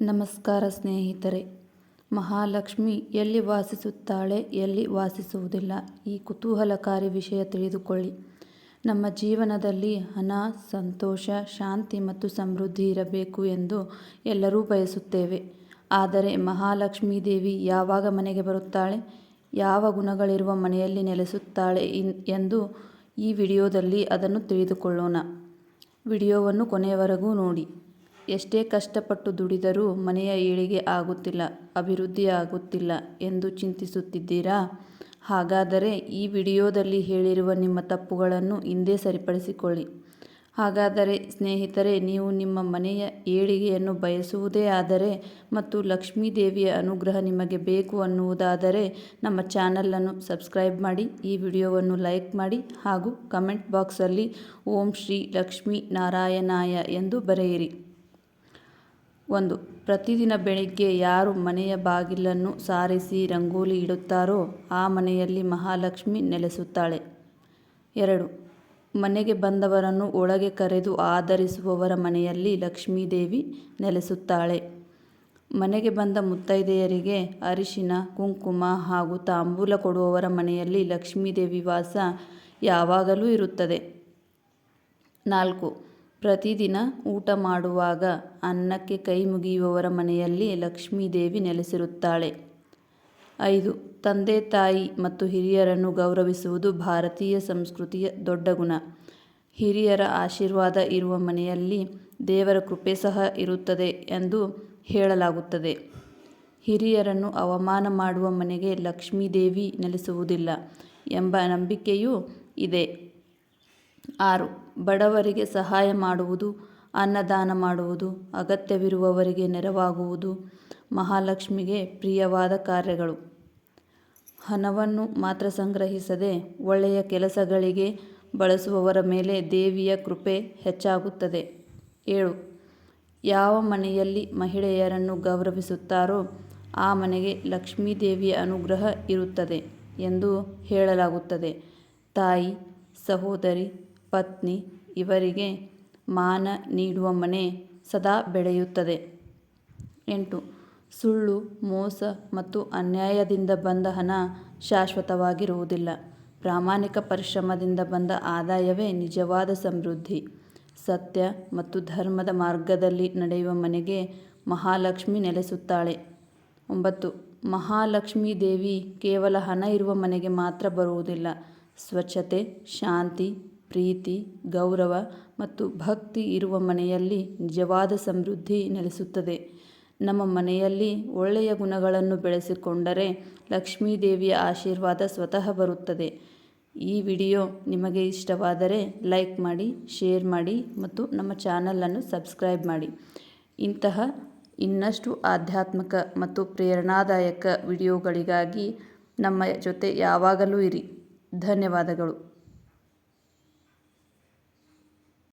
ನಮಸ್ಕಾರ ಸ್ನೇಹಿತರೆ. ಮಹಾಲಕ್ಷ್ಮಿ ಎಲ್ಲಿ ವಾಸಿಸುತ್ತಾಳೆ, ಎಲ್ಲಿ ವಾಸಿಸುವುದಿಲ್ಲ? ಈ ಕುತೂಹಲಕಾರಿ ವಿಷಯ ತಿಳಿದುಕೊಳ್ಳಿ. ನಮ್ಮ ಜೀವನದಲ್ಲಿ ಹಣ, ಸಂತೋಷ, ಶಾಂತಿ ಮತ್ತು ಸಮೃದ್ಧಿ ಇರಬೇಕು ಎಂದು ಎಲ್ಲರೂ ಬಯಸುತ್ತೇವೆ. ಆದರೆ ಮಹಾಲಕ್ಷ್ಮೀ ದೇವಿ ಯಾವಾಗ ಮನೆಗೆ ಬರುತ್ತಾಳೆ, ಯಾವ ಗುಣಗಳಿರುವ ಮನೆಯಲ್ಲಿ ನೆಲೆಸುತ್ತಾಳೆ ಎಂದು ಈ ವಿಡಿಯೋದಲ್ಲಿ ಅದನ್ನು ತಿಳಿದುಕೊಳ್ಳೋಣ. ವಿಡಿಯೋವನ್ನು ಕೊನೆಯವರೆಗೂ ನೋಡಿ. ಎಷ್ಟೇ ಕಷ್ಟಪಟ್ಟು ದುಡಿದರೂ ಮನೆಯ ಏಳಿಗೆ ಆಗುತ್ತಿಲ್ಲ, ಅಭಿವೃದ್ಧಿ ಆಗುತ್ತಿಲ್ಲ ಎಂದು ಚಿಂತಿಸುತ್ತಿದ್ದೀರಾ? ಹಾಗಾದರೆ ಈ ವಿಡಿಯೋದಲ್ಲಿ ಹೇಳಿರುವ ನಿಮ್ಮ ತಪ್ಪುಗಳನ್ನು ಇಂದೇ ಸರಿಪಡಿಸಿಕೊಳ್ಳಿ. ಹಾಗಾದರೆ ಸ್ನೇಹಿತರೆ, ನೀವು ನಿಮ್ಮ ಮನೆಯ ಏಳಿಗೆಯನ್ನು ಬಯಸುವುದೇ ಆದರೆ ಮತ್ತು ಲಕ್ಷ್ಮೀ ದೇವಿಯ ಅನುಗ್ರಹ ನಿಮಗೆ ಬೇಕು ಅನ್ನುವುದಾದರೆ ನಮ್ಮ ಚಾನಲನ್ನು ಸಬ್ಸ್ಕ್ರೈಬ್ ಮಾಡಿ, ಈ ವಿಡಿಯೋವನ್ನು ಲೈಕ್ ಮಾಡಿ ಹಾಗೂ ಕಮೆಂಟ್ ಬಾಕ್ಸಲ್ಲಿ ಓಂ ಶ್ರೀ ಲಕ್ಷ್ಮೀ ನಾರಾಯಣಾಯ ಎಂದು ಬರೆಯಿರಿ. 1. ಪ್ರತಿದಿನ ಬೆಳಿಗ್ಗೆ ಯಾರು ಮನೆಯ ಬಾಗಿಲನ್ನು ಸಾರಿಸಿ ರಂಗೋಲಿ ಇಡುತ್ತಾರೋ ಆ ಮನೆಯಲ್ಲಿ ಮಹಾಲಕ್ಷ್ಮಿ ನೆಲೆಸುತ್ತಾಳೆ. 2. ಮನೆಗೆ ಬಂದವರನ್ನು ಒಳಗೆ ಕರೆದು ಆದರಿಸುವವರ ಮನೆಯಲ್ಲಿ ಲಕ್ಷ್ಮೀದೇವಿ ನೆಲೆಸುತ್ತಾಳೆ. ಮನೆಗೆ ಬಂದ ಮುತ್ತೈದೆಯರಿಗೆ ಅರಿಶಿನ, ಕುಂಕುಮ ಹಾಗೂ ತಾಂಬೂಲ ಕೊಡುವವರ ಮನೆಯಲ್ಲಿ ಲಕ್ಷ್ಮೀದೇವಿ ವಾಸ ಯಾವಾಗಲೂ ಇರುತ್ತದೆ. 4. ಪ್ರತಿದಿನ ಊಟ ಮಾಡುವಾಗ ಅನ್ನಕ್ಕೆ ಕೈ ಮುಗಿಯುವವರ ಮನೆಯಲ್ಲಿ ಲಕ್ಷ್ಮೀದೇವಿ ನೆಲೆಸಿರುತ್ತಾಳೆ. 5. ತಂದೆ ತಾಯಿ ಮತ್ತು ಹಿರಿಯರನ್ನು ಗೌರವಿಸುವುದು ಭಾರತೀಯ ಸಂಸ್ಕೃತಿಯ ದೊಡ್ಡ ಗುಣ. ಹಿರಿಯರ ಆಶೀರ್ವಾದ ಇರುವ ಮನೆಯಲ್ಲಿ ದೇವರ ಕೃಪೆ ಸಹ ಇರುತ್ತದೆ ಎಂದು ಹೇಳಲಾಗುತ್ತದೆ. ಹಿರಿಯರನ್ನು ಅವಮಾನ ಮಾಡುವ ಮನೆಗೆ ಲಕ್ಷ್ಮೀದೇವಿ ನೆಲೆಸುವುದಿಲ್ಲ ಎಂಬ ನಂಬಿಕೆಯೂ ಇದೆ. 6. ಬಡವರಿಗೆ ಸಹಾಯ ಮಾಡುವುದು, ಅನ್ನದಾನ ಮಾಡುವುದು, ಅಗತ್ಯವಿರುವವರಿಗೆ ನೆರವಾಗುವುದು ಮಹಾಲಕ್ಷ್ಮಿಗೆ ಪ್ರಿಯವಾದ ಕಾರ್ಯಗಳು. ಹಣವನ್ನು ಮಾತ್ರ ಸಂಗ್ರಹಿಸದೆ ಒಳ್ಳೆಯ ಕೆಲಸಗಳಿಗೆ ಬಳಸುವವರ ಮೇಲೆ ದೇವಿಯ ಕೃಪೆ ಹೆಚ್ಚಾಗುತ್ತದೆ. 7. ಯಾವ ಮನೆಯಲ್ಲಿ ಮಹಿಳೆಯರನ್ನು ಗೌರವಿಸುತ್ತಾರೋ ಆ ಮನೆಗೆ ಲಕ್ಷ್ಮೀದೇವಿಯ ಅನುಗ್ರಹ ಇರುತ್ತದೆ ಎಂದು ಹೇಳಲಾಗುತ್ತದೆ. ತಾಯಿ, ಸಹೋದರಿ, ಪತ್ನಿ ಇವರಿಗೆ ಮಾನ ನೀಡುವ ಮನೆ ಸದಾ ಬೆಳೆಯುತ್ತದೆ. 8. ಸುಳ್ಳು, ಮೋಸ ಮತ್ತು ಅನ್ಯಾಯದಿಂದ ಬಂದ ಹಣ ಶಾಶ್ವತವಾಗಿರುವುದಿಲ್ಲ. ಪ್ರಾಮಾಣಿಕ ಪರಿಶ್ರಮದಿಂದ ಬಂದ ಆದಾಯವೇ ನಿಜವಾದ ಸಮೃದ್ಧಿ. ಸತ್ಯ ಮತ್ತು ಧರ್ಮದ ಮಾರ್ಗದಲ್ಲಿ ನಡೆಯುವ ಮನೆಗೆ ಮಹಾಲಕ್ಷ್ಮಿ ನೆಲೆಸುತ್ತಾಳೆ. 9. ಮಹಾಲಕ್ಷ್ಮೀ ದೇವಿ ಕೇವಲ ಹಣ ಇರುವ ಮನೆಗೆ ಮಾತ್ರ ಬರುವುದಿಲ್ಲ. ಸ್ವಚ್ಛತೆ, ಶಾಂತಿ, ಪ್ರೀತಿ, ಗೌರವ ಮತ್ತು ಭಕ್ತಿ ಇರುವ ಮನೆಯಲ್ಲಿ ನಿಜವಾದ ಸಮೃದ್ಧಿ ನೆಲೆಸುತ್ತದೆ. ನಮ್ಮ ಮನೆಯಲ್ಲಿ ಒಳ್ಳೆಯ ಗುಣಗಳನ್ನು ಬೆಳೆಸಿಕೊಂಡರೆ ಲಕ್ಷ್ಮೀದೇವಿಯ ಆಶೀರ್ವಾದ ಸ್ವತಃ ಬರುತ್ತದೆ. ಈ ವಿಡಿಯೋ ನಿಮಗೆ ಇಷ್ಟವಾದರೆ ಲೈಕ್ ಮಾಡಿ, ಶೇರ್ ಮಾಡಿ ಮತ್ತು ನಮ್ಮ ಚಾನಲನ್ನು ಸಬ್ಸ್ಕ್ರೈಬ್ ಮಾಡಿ. ಇಂತಹ ಇನ್ನಷ್ಟು ಆಧ್ಯಾತ್ಮಿಕ ಮತ್ತು ಪ್ರೇರಣಾದಾಯಕ ವಿಡಿಯೋಗಳಿಗಾಗಿ ನಮ್ಮ ಜೊತೆ ಯಾವಾಗಲೂ ಇರಿ. ಧನ್ಯವಾದಗಳು.